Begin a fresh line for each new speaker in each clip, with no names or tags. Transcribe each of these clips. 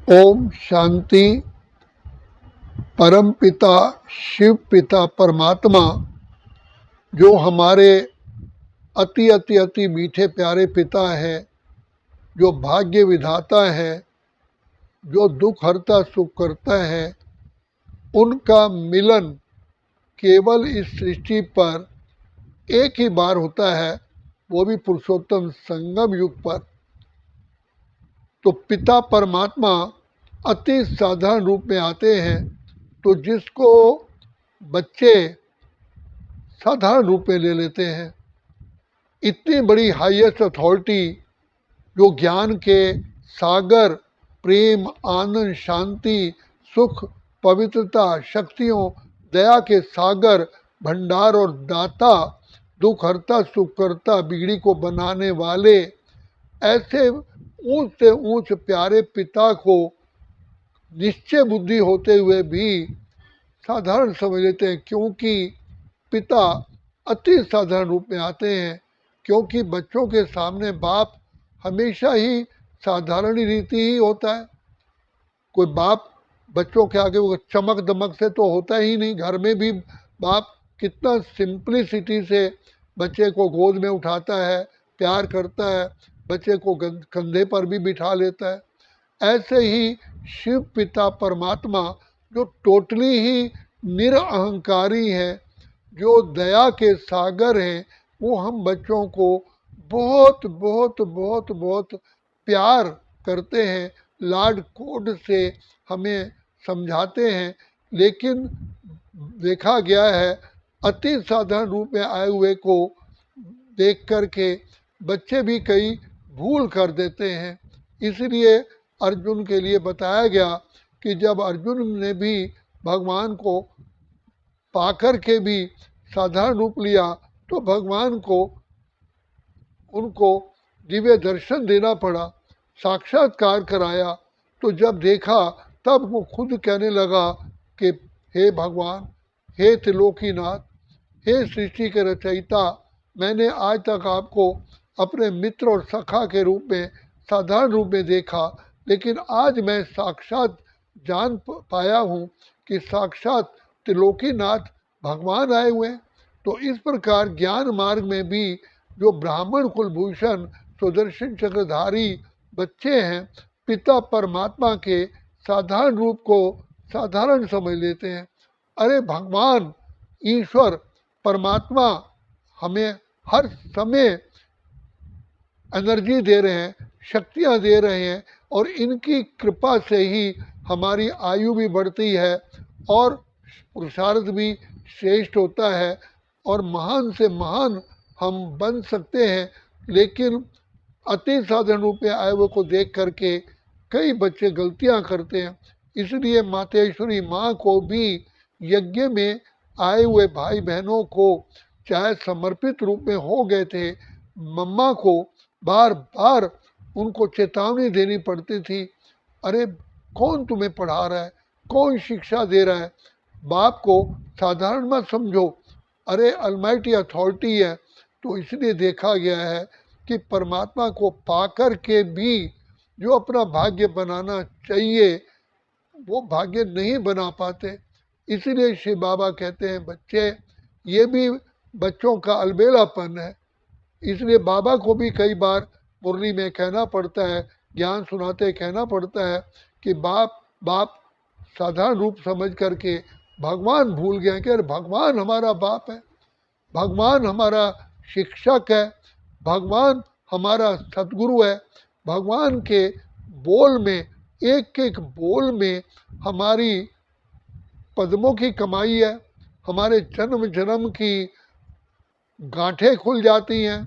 ओम शांति। परम पिता शिव पिता परमात्मा जो हमारे अति अति अति मीठे प्यारे पिता है, जो भाग्य विधाता है, जो दुख हरता सुख करता है, उनका मिलन केवल इस सृष्टि पर एक ही बार होता है, वो भी पुरुषोत्तम संगम युग पर। तो पिता परमात्मा अति साधारण रूप में आते हैं, तो जिसको बच्चे साधारण रूप में ले लेते हैं। इतनी बड़ी हाईएस्ट अथॉरिटी जो ज्ञान के सागर, प्रेम, आनंद, शांति, सुख, पवित्रता, शक्तियों, दया के सागर, भंडार और दाता, दुख हरता सुख करता, बिगड़ी को बनाने वाले, ऐसे ऊंच से ऊंच प्यारे पिता को निश्चय बुद्धि होते हुए भी साधारण समझ लेते हैं, क्योंकि पिता अति साधारण रूप में आते हैं। क्योंकि बच्चों के सामने बाप हमेशा ही साधारण रीति ही होता है। कोई बाप बच्चों के आगे वो चमक दमक से तो होता ही नहीं। घर में भी बाप कितना सिंपलिसिटी से बच्चे को गोद में उठाता है, प्यार करता है, बच्चे को कंधे पर भी बिठा लेता है। ऐसे ही शिव पिता परमात्मा जो टोटली ही निरअहंकारी है, जो दया के सागर हैं, वो हम बच्चों को बहुत बहुत बहुत बहुत प्यार करते हैं, लाड कोड से हमें समझाते हैं। लेकिन देखा गया है अति साधारण रूप में आए हुए को देख कर के बच्चे भी कई भूल कर देते हैं। इसलिए अर्जुन के लिए बताया गया कि जब अर्जुन ने भी भगवान को पाकर के भी साधारण रूप लिया, तो भगवान को उनको दिव्य दर्शन देना पड़ा, साक्षात्कार कराया। तो जब देखा तब वो खुद कहने लगा कि हे भगवान, हे त्रिलोकीनाथ, हे सृष्टि के रचयिता, मैंने आज तक आपको अपने मित्र और सखा के रूप में साधारण रूप में देखा, लेकिन आज मैं साक्षात जान पाया हूँ कि साक्षात त्रिलोकीनाथ भगवान आए हुए हैं। तो इस प्रकार ज्ञान मार्ग में भी जो ब्राह्मण कुलभूषण सुदर्शन चक्रधारी बच्चे हैं, पिता परमात्मा के साधारण रूप को साधारण समझ लेते हैं। अरे भगवान ईश्वर परमात्मा हमें हर समय एनर्जी दे रहे हैं, शक्तियाँ दे रहे हैं, और इनकी कृपा से ही हमारी आयु भी बढ़ती है और पुरुषार्थ भी श्रेष्ठ होता है और महान से महान हम बन सकते हैं। लेकिन अति साधारण रूप में आए हुए को देख करके कई बच्चे गलतियां करते हैं। इसलिए मातेश्वरी माँ को भी यज्ञ में आए हुए भाई बहनों को चाहे समर्पित रूप में हो गए थे, मम्मा को बार बार उनको चेतावनी देनी पड़ती थी। अरे कौन तुम्हें पढ़ा रहा है, कौन शिक्षा दे रहा है, बाप को साधारण मत समझो। अरे अलमाइटी अथॉरिटी है। तो इसलिए देखा गया है कि परमात्मा को पाकर के भी जो अपना भाग्य बनाना चाहिए वो भाग्य नहीं बना पाते। इसीलिए शिव बाबा कहते हैं बच्चे, ये भी बच्चों का अलबेलापन है। इसलिए बाबा को भी कई बार मुरली में कहना पड़ता है, ज्ञान सुनाते कहना पड़ता है कि बाप बाप साधारण रूप समझ करके भगवान भूल गए कि अरे भगवान हमारा बाप है, भगवान हमारा शिक्षक है, भगवान हमारा सतगुरु है। भगवान के बोल में, एक एक बोल में हमारी पद्मों की कमाई है, हमारे जन्म जन्म की गांठें खुल जाती हैं,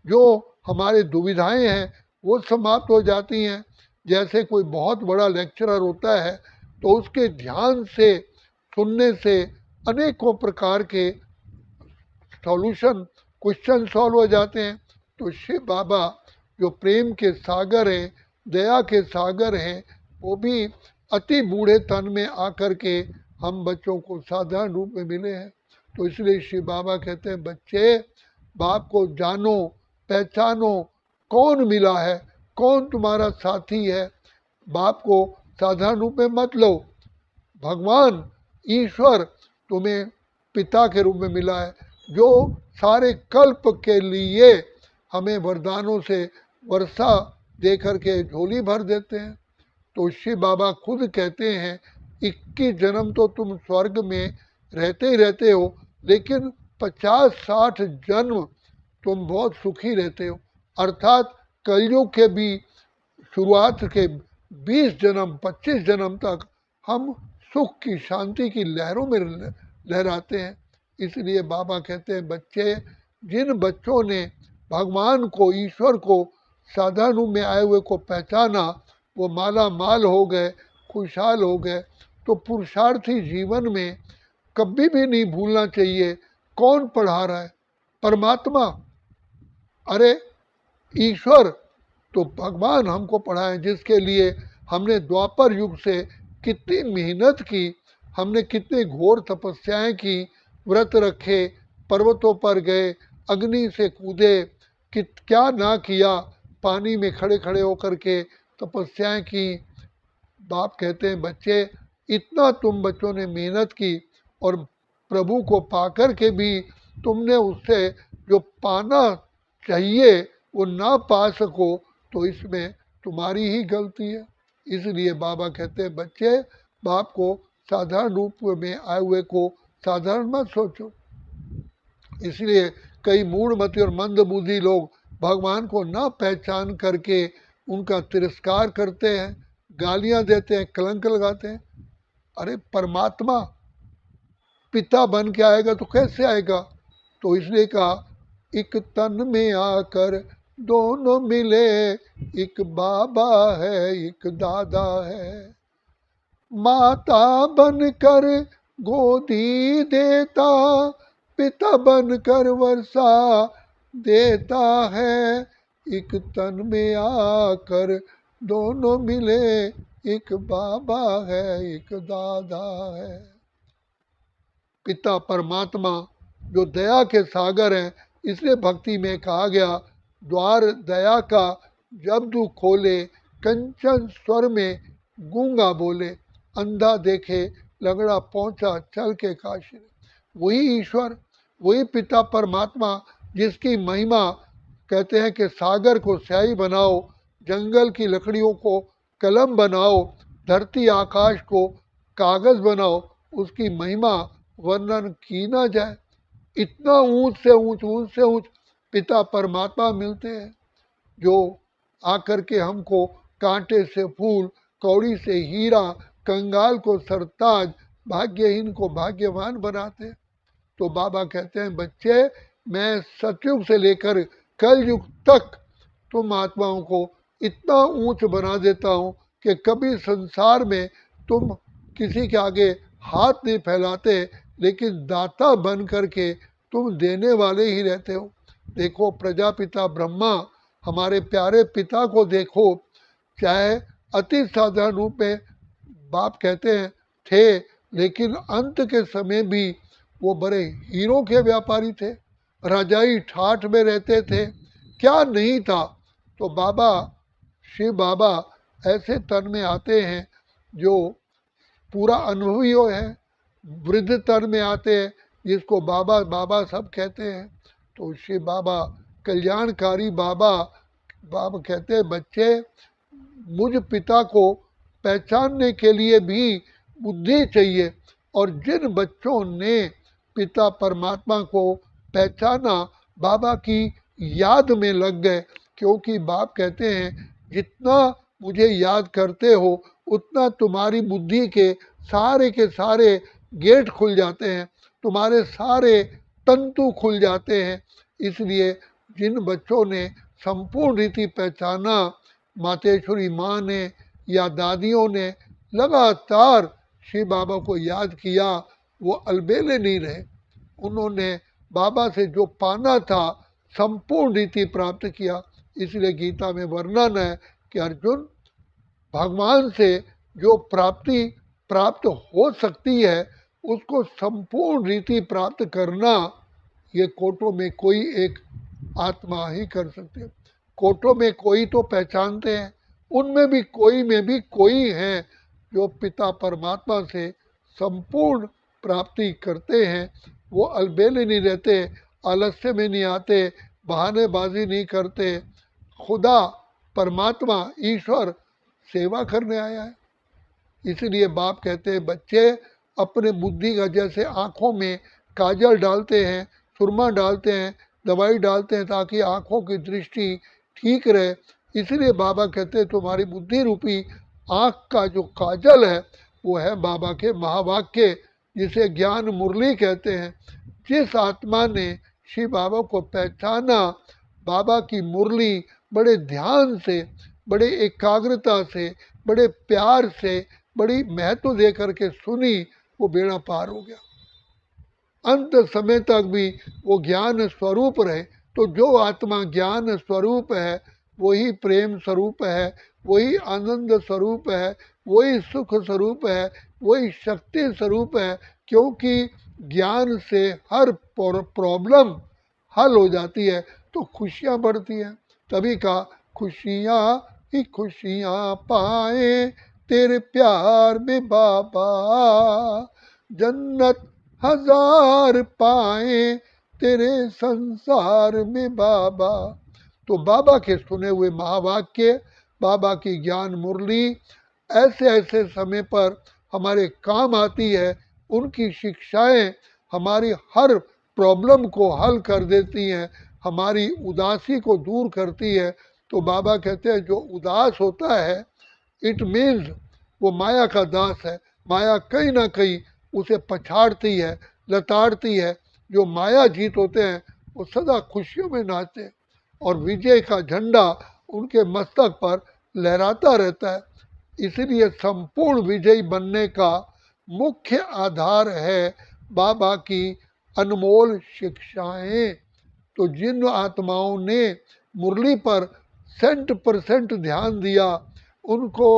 जो हमारी दुविधाएं हैं वो समाप्त हो जाती हैं। जैसे कोई बहुत बड़ा लेक्चरर होता है तो उसके ध्यान से सुनने से अनेकों प्रकार के सॉल्यूशन क्वेश्चन सॉल्व हो जाते हैं। तो शिव बाबा जो प्रेम के सागर हैं, दया के सागर हैं, वो भी अति बूढ़े तन में आकर के हम बच्चों को साधारण रूप में मिले हैं। तो इसलिए शिव बाबा कहते हैं बच्चे, बाप को जानो, पहचानो, कौन मिला है, कौन तुम्हारा साथी है। बाप को साधारण रूप में मत लो। भगवान ईश्वर तुम्हें पिता के रूप में मिला है, जो सारे कल्प के लिए हमें वरदानों से वर्षा दे करके झोली भर देते हैं। तो शिव बाबा खुद कहते हैं 21 जन्म तो तुम स्वर्ग में रहते ही रहते हो, लेकिन 50-60 जन्म तुम बहुत सुखी रहते हो। अर्थात कलयुग के भी शुरुआत के 20 जन्म 25 जन्म तक हम सुख की शांति की लहरों में लहराते हैं। इसलिए बाबा कहते हैं बच्चे, जिन बच्चों ने भगवान को, ईश्वर को साधारण रूप में आए हुए को पहचाना, वो माला माल हो गए, खुशहाल हो गए। तो पुरुषार्थी जीवन में कभी भी नहीं भूलना चाहिए कौन पढ़ा रहा है, परमात्मा। अरे ईश्वर तो भगवान हमको पढ़ाए, जिसके लिए हमने द्वापर युग से कितनी मेहनत की, हमने कितनी घोर तपस्याएं की, व्रत रखे, पर्वतों पर गए, अग्नि से कूदे, क्या ना किया, पानी में खड़े खड़े होकर के तपस्याएं की। बाप कहते हैं बच्चे, इतना तुम बच्चों ने मेहनत की और प्रभु को पाकर के भी तुमने उससे जो पाना चाहिए वो ना पा सको, तो इसमें तुम्हारी ही गलती है। इसलिए बाबा कहते हैं बच्चे, बाप को साधारण रूप में आए हुए को साधारण मत सोचो। इसलिए कई मूढ़मती और मंद बुद्धि लोग भगवान को न पहचान करके उनका तिरस्कार करते हैं, गालियां देते हैं, कलंक लगाते हैं। अरे परमात्मा पिता बन के आएगा तो कैसे आएगा? तो इसलिए कहा एक तन में आकर दोनों मिले, एक बाबा है एक दादा है। माता बनकर गोदी देता, पिता बनकर वर्षा देता है। एक तन में आकर दोनों मिले, एक बाबा है एक दादा है। पिता परमात्मा जो दया के सागर हैं, इसलिए भक्ति में कहा गया द्वार दया का जब तू खोले, कंचन स्वर में गूंगा बोले। अंधा देखे लंगड़ा पहुंचा चल के काशी। वही ईश्वर, वही पिता परमात्मा जिसकी महिमा कहते हैं कि सागर को स्याही बनाओ, जंगल की लकड़ियों को कलम बनाओ, धरती आकाश को कागज बनाओ, उसकी महिमा वर्णन की ना जाए। इतना ऊंच से ऊंच, ऊंच से ऊंच पिता परमात्मा मिलते हैं, जो आकर के हमको कांटे से फूल, कौड़ी से हीरा, कंगाल को सरताज, भाग्यहीन को भाग्यवान बनाते हैं। तो बाबा कहते हैं बच्चे, मैं सतयुग से लेकर कलयुग तक तुम आत्माओं को इतना ऊंच बना देता हूँ कि कभी संसार में तुम किसी के आगे हाथ नहीं फैलाते, लेकिन दाता बन करके तुम देने वाले ही रहते हो। देखो प्रजापिता ब्रह्मा, हमारे प्यारे पिता को देखो, चाहे अति साधारण रूप में बाप कहते हैं थे, लेकिन अंत के समय भी वो बड़े हीरों के व्यापारी थे, राजाई ठाठ में रहते थे, क्या नहीं था। तो बाबा, शिव बाबा ऐसे तन में आते हैं जो पूरा अनुभवी है, वृद्ध तन में आते हैं जिसको बाबा बाबा सब कहते हैं। तो शिव बाबा कल्याणकारी बाबा, बाबा कहते हैं बच्चे, मुझ पिता को पहचानने के लिए भी बुद्धि चाहिए। और जिन बच्चों ने पिता परमात्मा को पहचाना, बाबा की याद में लग गए, क्योंकि बाप कहते हैं जितना मुझे याद करते हो उतना तुम्हारी बुद्धि के सारे गेट खुल जाते हैं, तुम्हारे सारे तंतु खुल जाते हैं। इसलिए जिन बच्चों ने संपूर्ण रीति पहचाना, मातेश्वरी माँ ने या दादियों ने लगातार शिव बाबा को याद किया, वो अलबेले नहीं रहे। उन्होंने बाबा से जो पाना था संपूर्ण रीति प्राप्त किया। इसलिए गीता में वर्णन है कि अर्जुन, भगवान से जो प्राप्ति प्राप्त हो सकती है उसको संपूर्ण रीति प्राप्त करना, ये कोटों में कोई एक आत्मा ही कर सकते हैं। कोटों में कोई तो पहचानते हैं, उनमें भी कोई में भी कोई है जो पिता परमात्मा से संपूर्ण प्राप्ति करते हैं, वो अलबेले नहीं रहते, आलस्य में नहीं आते, बहानेबाजी नहीं करते। खुदा परमात्मा ईश्वर सेवा करने आया है। इसलिए बाप कहते हैं बच्चे अपने बुद्धि का, जैसे आँखों में काजल डालते हैं, सुरमा डालते हैं, दवाई डालते हैं ताकि आँखों की दृष्टि ठीक रहे, इसलिए बाबा कहते हैं तुम्हारी बुद्धि रूपी आँख का जो काजल है वो है बाबा के महावाक्य, जिसे ज्ञान मुरली कहते हैं। जिस आत्मा ने श्री बाबा को पहचाना, बाबा की मुरली बड़े ध्यान से, बड़े एकाग्रता से, बड़े प्यार से, बड़ी महत्व दे करके सुनी, वो बेड़ा पार हो गया। अंत समय तक भी वो ज्ञान स्वरूप रहे। तो जो आत्मा ज्ञान स्वरूप है, वही प्रेम स्वरूप है, वही आनंद स्वरूप है, वही सुख स्वरूप है, वही शक्ति स्वरूप है। क्योंकि ज्ञान से हर प्रॉब्लम हल हो जाती है, तो खुशियाँ बढ़ती हैं। तभी का खुशियाँ ही खुशियाँ पाए तेरे प्यार में बाबा, जन्नत हजार पाए तेरे संसार में बाबा। तो बाबा के सुने हुए महावाक्य, बाबा की ज्ञान मुरली ऐसे ऐसे समय पर हमारे काम आती है। उनकी शिक्षाएं हमारी हर प्रॉब्लम को हल कर देती हैं, हमारी उदासी को दूर करती है। तो बाबा कहते हैं जो उदास होता है, इट मीन्स वो माया का दास है। माया कहीं ना कहीं उसे पछाड़ती है, लताड़ती है। जो माया जीत होते हैं वो सदा खुशियों में नाचते हैं और विजय का झंडा उनके मस्तक पर लहराता रहता है। इसलिए संपूर्ण विजयी बनने का मुख्य आधार है बाबा की अनमोल शिक्षाएं। तो जिन आत्माओं ने मुरली पर 100% ध्यान दिया, उनको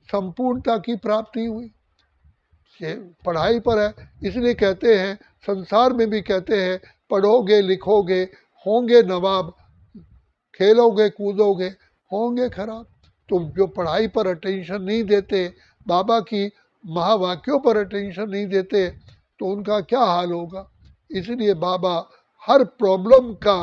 संपूर्णता की प्राप्ति हुई। पढ़ाई पर है, इसलिए कहते हैं, संसार में भी कहते हैं, पढ़ोगे लिखोगे होंगे नवाब, खेलोगे कूदोगे होंगे खराब। तो जो पढ़ाई पर अटेंशन नहीं देते, बाबा की महावाक्यों पर अटेंशन नहीं देते, तो उनका क्या हाल होगा। इसलिए बाबा हर प्रॉब्लम का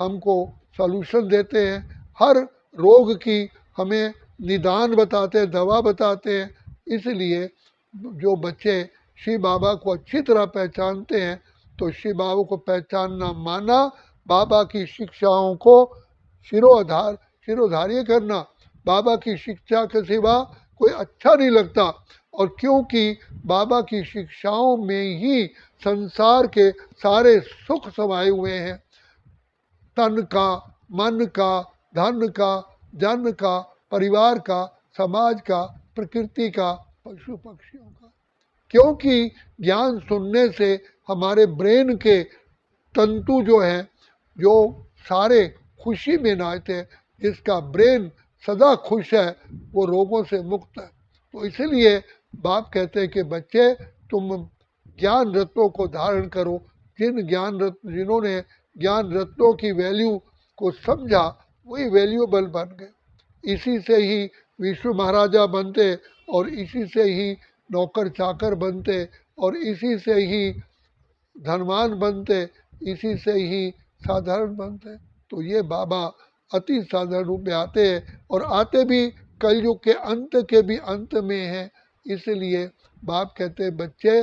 हमको सलूशन देते हैं, हर रोग की हमें निदान बताते हैं, दवा बताते हैं। इसलिए जो बच्चे श्री बाबा को अच्छी तरह पहचानते हैं, तो श्री बाबा को पहचानना माना बाबा की शिक्षाओं को शिरोधार्य करना। बाबा की शिक्षा के सिवा कोई अच्छा नहीं लगता। और क्योंकि बाबा की शिक्षाओं में ही संसार के सारे सुख समाये हुए हैं, तन का, मन का, धन का, जन का, परिवार का, समाज का, प्रकृति का, पशु पक्षियों का। क्योंकि ज्ञान सुनने से हमारे ब्रेन के तंतु जो हैं, जो सारे खुशी में नाचते हैं, जिसका ब्रेन सदा खुश है, वो रोगों से मुक्त है। तो इसलिए बाप कहते हैं कि बच्चे तुम ज्ञान रत्नों को धारण करो। जिन्होंने ज्ञान रत्नों की वैल्यू को समझा, वही वैल्यूएबल बन गए। इसी से ही विष्णु महाराजा बनते, और इसी से ही नौकर चाकर बनते, और इसी से ही धनवान बनते, इसी से ही साधारण बनते। तो ये बाबा अति साधारण रूप में आते हैं, और आते भी कलयुग के भी अंत में हैं। इसलिए बाप कहते हैं बच्चे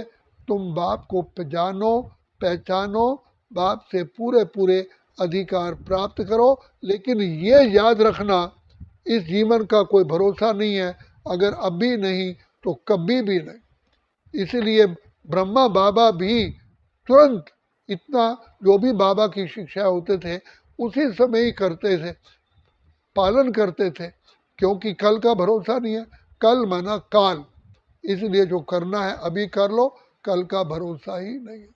तुम बाप को जानो, पहचानो, बाप से पूरे पूरे अधिकार प्राप्त करो। लेकिन ये याद रखना, इस जीवन का कोई भरोसा नहीं है, अगर अभी नहीं तो कभी भी नहीं। इसलिए ब्रह्मा बाबा भी तुरंत इतना, जो भी बाबा की शिक्षा होते थे उसी समय ही करते थे, पालन करते थे। क्योंकि कल का भरोसा नहीं है, कल माना काल। इसलिए जो करना है अभी कर लो, कल का भरोसा ही नहीं है।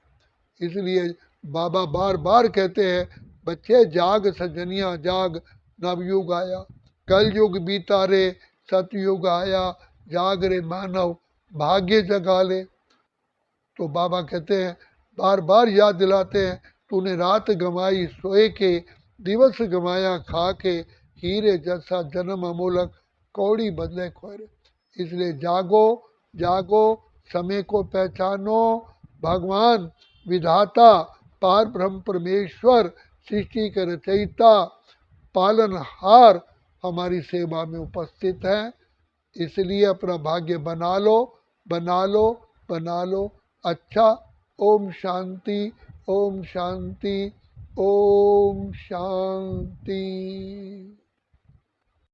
इसलिए बाबा बार बार कहते हैं बच्चे जाग सजनिया जाग, नवयुग आया, कल युग बीता रे, सतयुग आया, जाग रे मानव भाग्य जगा ले। तो बाबा कहते हैं, बार बार याद दिलाते हैं, तूने रात गंवाई सोए के, दिवस गंवाया खा के, हीरे जैसा जन्म अमोलक, कौड़ी बदले खोरे। इसलिए जागो जागो, समय को पहचानो। भगवान विधाता, पार ब्रह्म परमेश्वर, सृष्टि के रचयिता, पालनहार हमारी सेवा में उपस्थित हैं। इसलिए अपना भाग्य बना लो, बना लो, बना लो अच्छा। ओम शांति, ओम शांति, ओम शांति।